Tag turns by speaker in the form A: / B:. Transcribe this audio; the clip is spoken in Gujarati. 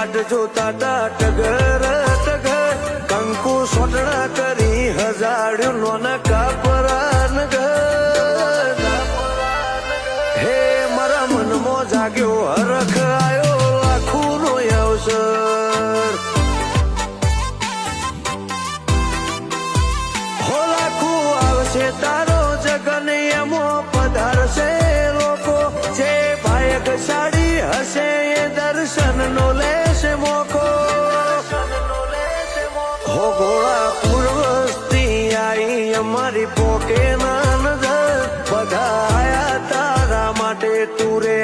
A: વાટ જોતા તા ટગર ટગર કંકુ સોટણા કરી હજાડ્યું લોન કાપરાન ઘર હે મારા મનમાં જાગ્યો હરખ આયો લાખું નો અવસર હો લાખું આવશે તારો જગન એમો પધારશે લોકો જે ભાયક સાડી હશે એ દર્શન નો લેશે મોકો હો ગોળા પૂર્વસ્તી આઈ અમારી પોકે ના નજર બધા આયા તારા માટે તું રે